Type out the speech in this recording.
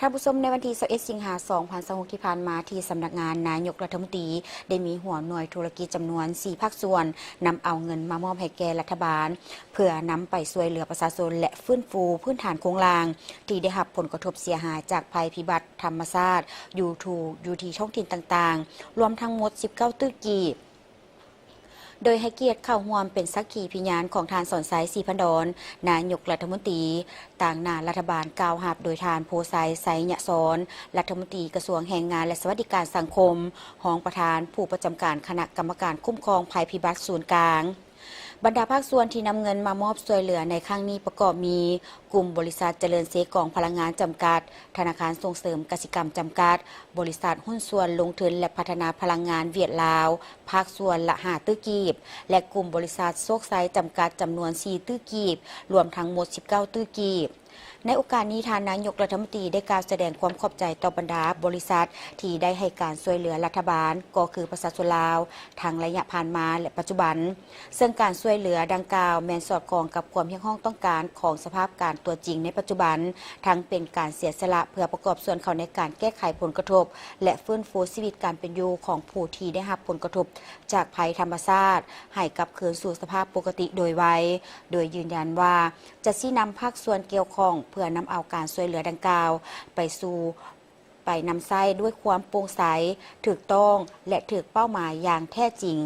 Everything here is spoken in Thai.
ท่านผู้ชมในวันที่21สิงหาคม2026ที่ผ่านมาที่สำนักงานนายกรัฐมนตรีได้มีหัวหน่วยธุรกิจจำนวน4ภาคส่วนนำเอาเงินมามอบให้แก่รัฐบาลเพื่อนำไปช่วยเหลือประชาชนและฟื้นฟูพื้นฐานโครงสร้างที่ได้รับผลกระทบเสียหายจากภัยพิบัติธรรมชาติอยู่ที่ช่องถิ่นต่างๆรวมทั้งหมด19ตื้อกีบโดยให้เกียรติเข้าร่วมเป็นสักขีพยานของทานสอนไซสีพันดอนนายกรัฐมนตรีต่างหน้ารัฐบาลกล่าวหาบโดยทานโพไซไซยะซอนรัฐมนตรีกระทรวงแรงงานและสวัสดิการสังคมรองประธานผู้ประจำการคณะกรรมการคุ้มครองภัยพิบัติศูนย์กลางบรรดาภาคส่วนที่นำเงินมามอบช่วยเหลือในครั้งนี้ประกอบมีกลุ่มบริษัทเจริญเซกองพลังงานจำกัดธนาคารส่งเสริมกสิกรรมจำกัดบริษัทหุ้นส่วนลงทุนและพัฒนาพลังงานเวียดลาวภาคส่วนละ5ตื้อกีบและกลุ่มบริษัทโซกไซจำกัดจำนวน4ตื้อกีบรวมทั้งหมด19ตื้อกีบในโอกาสนี้ทานนายกรัฐมนตรีได้กล่าวแสดงความขอบใจต่อบรรดาบริษัทที่ได้ให้การช่วยเหลือรัฐบาลก็คือประชาชนลาวทางระยะผ่านมาและปัจจุบันซึ่งการช่วยเหลือดังกล่าวแม้นสอดคล้องกับความเพียงห้องต้องการของสภาพการตัวจริงในปัจจุบันทั้งเป็นการเสียสละเพื่อประกอบส่วนเขาในการแก้ไขผลกระทบและฟื้นฟูชีวิตการเป็นอยู่ของผู้ที่ได้รับผลกระทบจากภัยธรรมชาติให้กลับคืนสู่สภาพปกติโดยไวโดยยืนยันว่าจะชี้นำภาคส่วนเกี่ยวข้องเพื่อนำเอาการช่วยเหลือดังกล่าวไปนำใช้ด้วยความโปร่งใสถูกต้องและถูกเป้าหมายอย่างแท้จริง